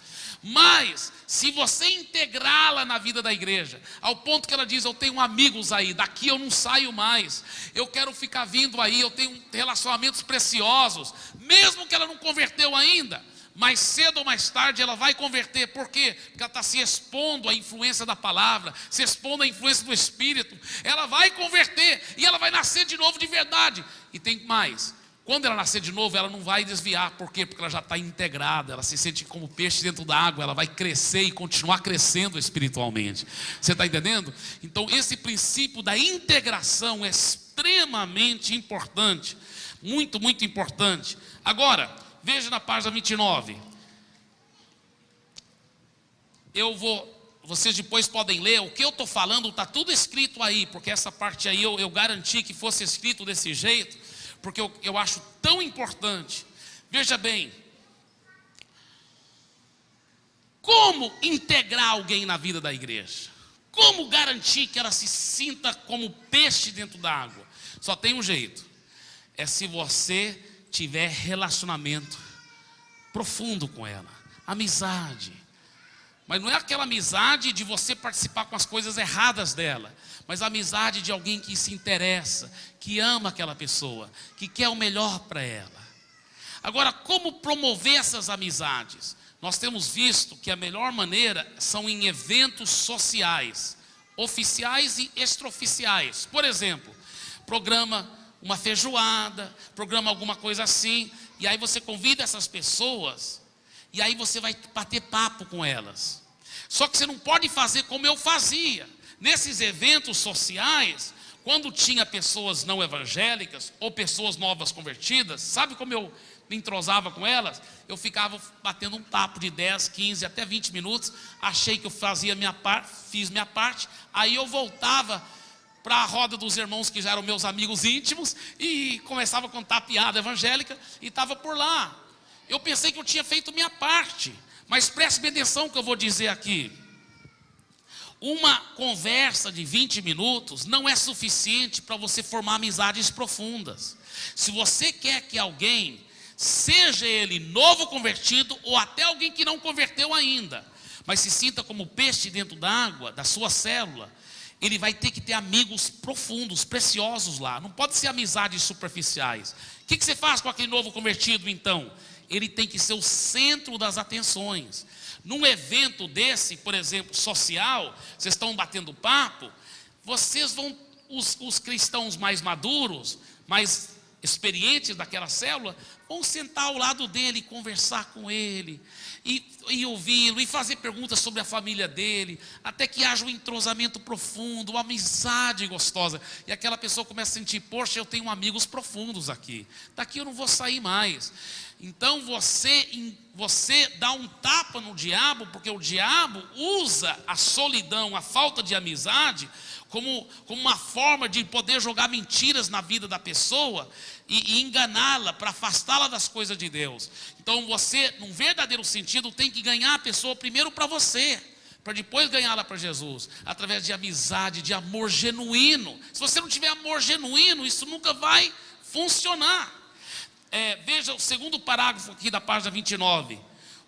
Mas, se você integrá-la na vida da igreja, ao ponto que ela diz: eu tenho amigos aí, daqui eu não saio mais, eu quero ficar vindo aí, eu tenho relacionamentos preciosos, mesmo que ela não converteu ainda, mais cedo ou mais tarde ela vai converter. Por quê? Porque ela está se expondo à influência da palavra, se expondo à influência do Espírito. Ela vai converter e ela vai nascer de novo de verdade. E tem mais: quando ela nascer de novo, ela não vai desviar. Por quê? Porque ela já está integrada, ela se sente como peixe dentro da água, ela vai crescer e continuar crescendo espiritualmente. Você está entendendo? Então esse princípio da integração é extremamente importante, muito, muito importante. Agora, veja na página 29. Vocês depois podem ler. O que eu estou falando está tudo escrito aí, porque essa parte aí eu garanti que fosse escrito desse jeito, porque eu acho tão importante. Veja bem, como integrar alguém na vida da igreja? Como garantir que ela se sinta como peixe dentro da água? Só tem um jeito: é se você tiver relacionamento profundo com ela, amizade. Mas não é aquela amizade de você participar com as coisas erradas dela, mas a amizade de alguém que se interessa, que ama aquela pessoa, que quer o melhor para ela. Agora, como promover essas amizades? Nós temos visto que a melhor maneira são em eventos sociais, oficiais e extraoficiais. Por exemplo, programa uma feijoada, programa alguma coisa assim, e aí você convida essas pessoas, e aí você vai bater papo com elas. Só que você não pode fazer como eu fazia. Nesses eventos sociais, quando tinha pessoas não evangélicas, ou pessoas novas convertidas, sabe como eu me entrosava com elas? Eu ficava batendo um papo de 10, 15, até 20 minutos, achei que eu fazia fiz minha parte, aí eu voltava para a roda dos irmãos que já eram meus amigos íntimos, e começava a contar piada evangélica, e estava por lá. Eu pensei que eu tinha feito minha parte, mas preste bem atenção que eu vou dizer aqui. Uma conversa de 20 minutos não é suficiente para você formar amizades profundas. Se você quer que alguém, seja ele novo convertido, ou até alguém que não converteu ainda, mas se sinta como peixe dentro da água, da sua célula, ele vai ter que ter amigos profundos, preciosos lá. Não pode ser amizades superficiais. O que você faz com aquele novo convertido então? Ele tem que ser o centro das atenções. Num evento desse, por exemplo, social, vocês estão batendo papo, vocês vão, os cristãos mais maduros, mais experientes daquela célula, vão sentar ao lado dele, conversar com ele, e ouvi-lo, e fazer perguntas sobre a família dele, até que haja um entrosamento profundo, uma amizade gostosa, e aquela pessoa começa a sentir, poxa, eu tenho amigos profundos aqui, daqui eu não vou sair mais. Então você dá um tapa no diabo, porque o diabo usa a solidão, a falta de amizade, como uma forma de poder jogar mentiras na vida da pessoa e enganá-la, para afastá-la das coisas de Deus. Então você, num verdadeiro sentido, tem que ganhar a pessoa primeiro para você, para depois ganhá-la para Jesus, através de amizade, de amor genuíno. Se você não tiver amor genuíno, isso nunca vai funcionar. Veja o segundo parágrafo aqui da página 29.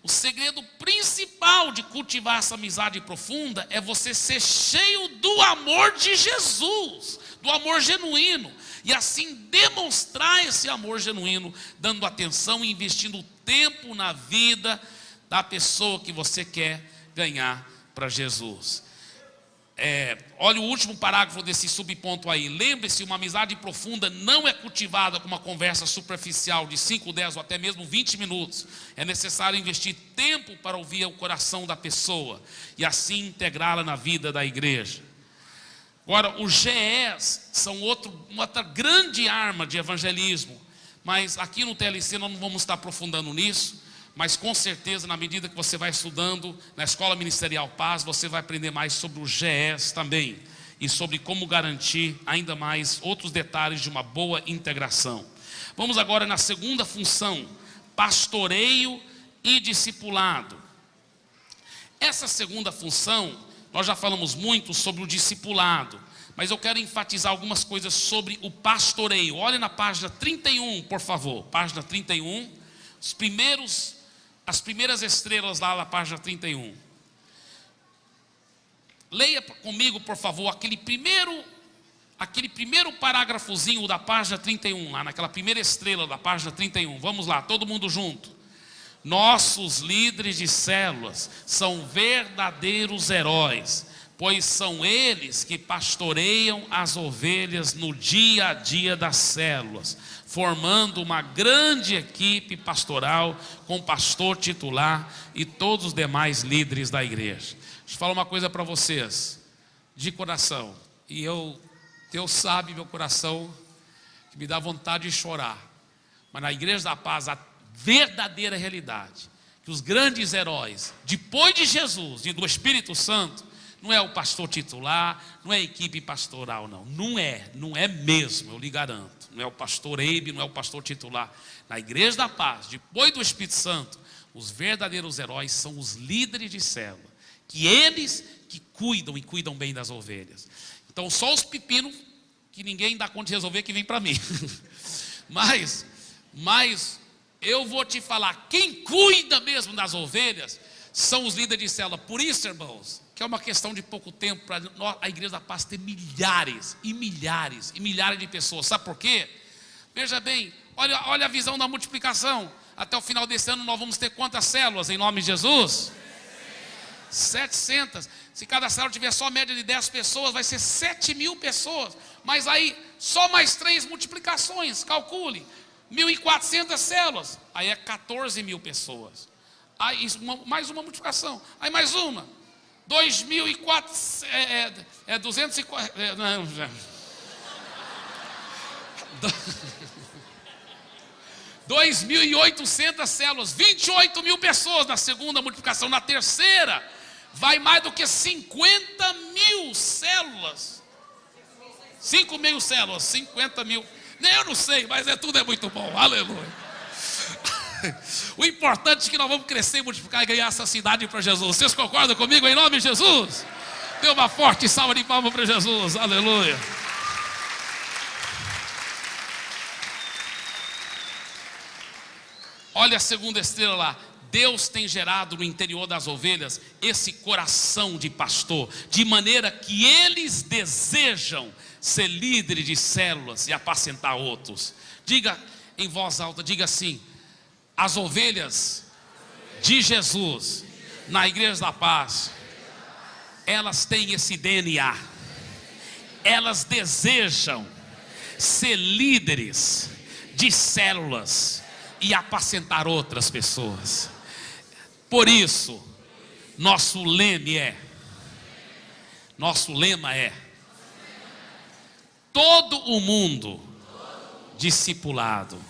O segredo principal de cultivar essa amizade profunda é você ser cheio do amor de Jesus, do amor genuíno, e assim demonstrar esse amor genuíno, dando atenção e investindo tempo na vida da pessoa que você quer ganhar para Jesus. Olha o último parágrafo desse subponto aí. Lembre-se, uma amizade profunda não é cultivada com uma conversa superficial de 5, 10 ou até mesmo 20 minutos. É necessário investir tempo para ouvir o coração da pessoa e assim integrá-la na vida da igreja. Agora, os GEs são outra grande arma de evangelismo, mas aqui no TLC nós não vamos estar aprofundando nisso. Mas com certeza, na medida que você vai estudando na Escola Ministerial Paz, você vai aprender mais sobre os GEs também, e sobre como garantir ainda mais outros detalhes de uma boa integração. Vamos agora na segunda função, pastoreio e discipulado. Essa segunda função, nós já falamos muito sobre o discipulado, mas eu quero enfatizar algumas coisas sobre o pastoreio. Olhe na página 31, por favor, página 31, as primeiras estrelas lá na página 31. Leia comigo, por favor, aquele primeiro parágrafozinho da página 31, lá naquela primeira estrela da página 31. Vamos lá, todo mundo junto. Nossos líderes de células são verdadeiros heróis, pois são eles que pastoreiam as ovelhas no dia a dia das células, formando uma grande equipe pastoral com pastor titular e todos os demais líderes da igreja. Deixa eu falar uma coisa para vocês, de coração, e Deus sabe meu coração, que me dá vontade de chorar, mas na Igreja da Paz a verdadeira realidade, que os grandes heróis, depois de Jesus e do Espírito Santo, não é o pastor titular, não é a equipe pastoral, não é mesmo, eu lhe garanto. Não é o pastor Eibe, não é o pastor titular. Na Igreja da Paz, depois do Espírito Santo, os verdadeiros heróis são os líderes de célula, que eles que cuidam e cuidam bem das ovelhas. Então só os pepinos que ninguém dá conta de resolver que vem para mim. mas eu vou te falar, quem cuida mesmo das ovelhas são os líderes de célula. Por isso, irmãos, que é uma questão de pouco tempo para a Igreja da Paz ter milhares e milhares e milhares de pessoas. Sabe por quê? Veja bem, olha a visão da multiplicação. Até o final desse ano nós vamos ter quantas células em nome de Jesus? 700. Se cada célula tiver só média de 10 pessoas, vai ser 7.000 pessoas. Mas aí, só mais 3 multiplicações, calcule. 1.400 células, aí é 14.000 pessoas. Aí mais uma multiplicação, aí mais uma. 2.400, 240, não, 2.800 células, 28.000 pessoas na segunda multiplicação. Na terceira, vai mais do que 50.000 células. 5.000 células, 50.000. Nem eu não sei, mas tudo é muito bom, aleluia. O importante é que nós vamos crescer, multiplicar e ganhar essa cidade para Jesus. Vocês concordam comigo em nome de Jesus? Dê uma forte salva de palmas para Jesus, aleluia. Olha a segunda estrela lá. Deus tem gerado no interior das ovelhas esse coração de pastor, de maneira que eles desejam ser líderes de células e apacentar outros. Diga em voz alta, diga assim: as ovelhas de Jesus na Igreja da Paz, elas têm esse DNA, elas desejam ser líderes de células e apacentar outras pessoas. Por isso, nosso lema é: todo o mundo discipulado,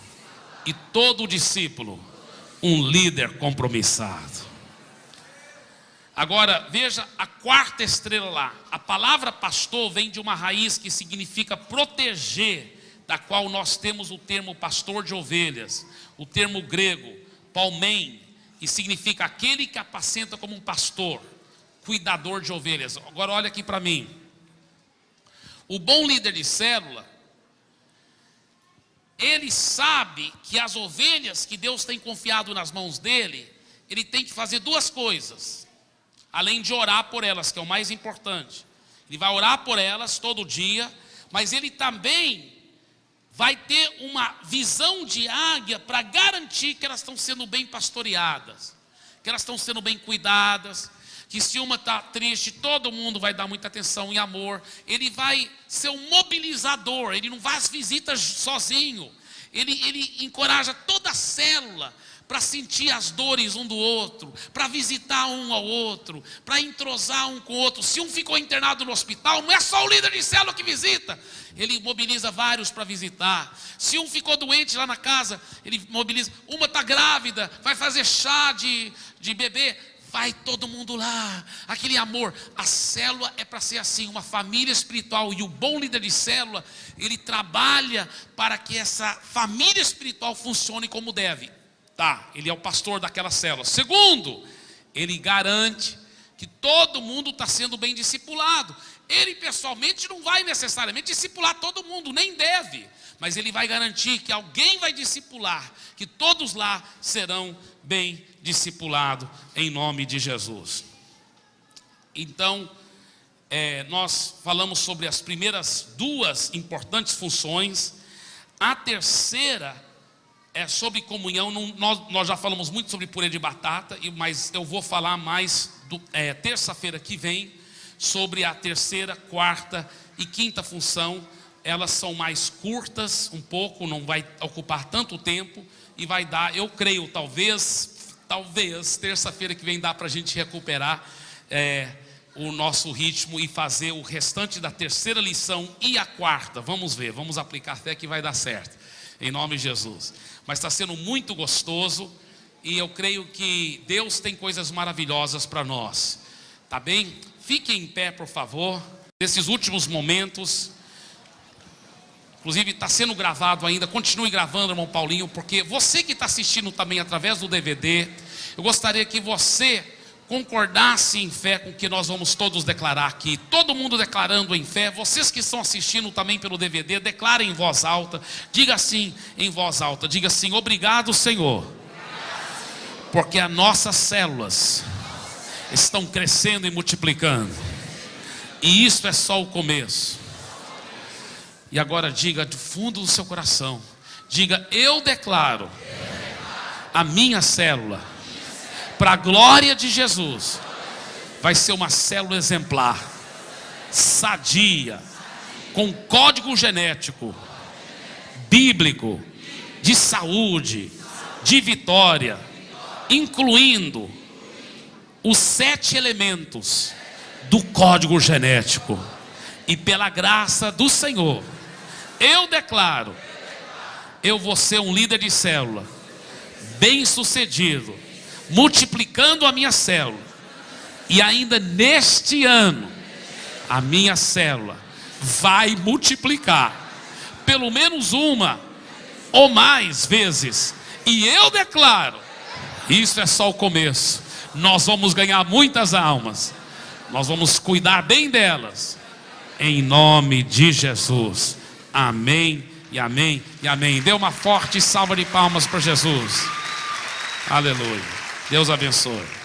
e todo discípulo um líder compromissado. Agora veja a quarta estrela lá. A palavra pastor vem de uma raiz que significa proteger, da qual nós temos o termo pastor de ovelhas, o termo grego palmém, e significa aquele que apacenta como um pastor, cuidador de ovelhas. Agora olha aqui para mim. O bom líder de célula, ele sabe que as ovelhas que Deus tem confiado nas mãos dele, ele tem que fazer duas coisas, além de orar por elas, que é o mais importante. Ele vai orar por elas todo dia, mas ele também vai ter uma visão de águia para garantir que elas estão sendo bem pastoreadas, que elas estão sendo bem cuidadas, que se uma está triste, todo mundo vai dar muita atenção e amor. Ele vai ser um mobilizador, ele não faz visitas sozinho, ele encoraja toda a célula para sentir as dores um do outro, para visitar um ao outro, para entrosar um com o outro. Se um ficou internado no hospital, não é só o líder de célula que visita, ele mobiliza vários para visitar. Se um ficou doente lá na casa, ele mobiliza. Uma está grávida, vai fazer chá de bebê, vai todo mundo lá, aquele amor. A célula é para ser assim, uma família espiritual. E o bom líder de célula, ele trabalha para que essa família espiritual funcione como deve. Tá, ele é o pastor daquela célula. Segundo, ele garante que todo mundo está sendo bem discipulado. Ele pessoalmente não vai necessariamente discipular todo mundo, nem deve, mas ele vai garantir que alguém vai discipular, que todos lá serão bem discipulados em nome de Jesus. Então, nós falamos sobre as primeiras duas importantes funções. A terceira é sobre comunhão. Nós já falamos muito sobre purê de batata, mas eu vou falar mais terça-feira que vem sobre a terceira, quarta e quinta função. Elas são mais curtas um pouco, não vai ocupar tanto tempo e vai dar, eu creio, talvez terça-feira que vem dá para a gente recuperar o nosso ritmo e fazer o restante da terceira lição e a quarta. Vamos ver, vamos aplicar até que vai dar certo, em nome de Jesus. Mas está sendo muito gostoso e eu creio que Deus tem coisas maravilhosas para nós, tá bem? Fiquem em pé, por favor. Nesses últimos momentos, inclusive está sendo gravado ainda, continue gravando, irmão Paulinho, porque você que está assistindo também através do DVD, eu gostaria que você concordasse em fé com o que nós vamos todos declarar aqui. Todo mundo declarando em fé. Vocês que estão assistindo também pelo DVD, declarem em voz alta. Diga assim em voz alta, diga assim: obrigado, Senhor, porque as nossas células estão crescendo e multiplicando, e isso é só o começo. E agora diga do fundo do seu coração, diga: eu declaro a minha célula, para a glória de Jesus, vai ser uma célula exemplar, sadia, com código genético, bíblico, de saúde, de vitória, incluindo os 7 elementos do código genético. E pela graça do Senhor, eu declaro, eu vou ser um líder de célula, bem sucedido, multiplicando a minha célula. E ainda neste ano, a minha célula vai multiplicar pelo menos uma ou mais vezes. E eu declaro, isso é só o começo. Nós vamos ganhar muitas almas, nós vamos cuidar bem delas, em nome de Jesus. Amém e amém e amém. Dê uma forte salva de palmas para Jesus. Aleluia. Deus abençoe.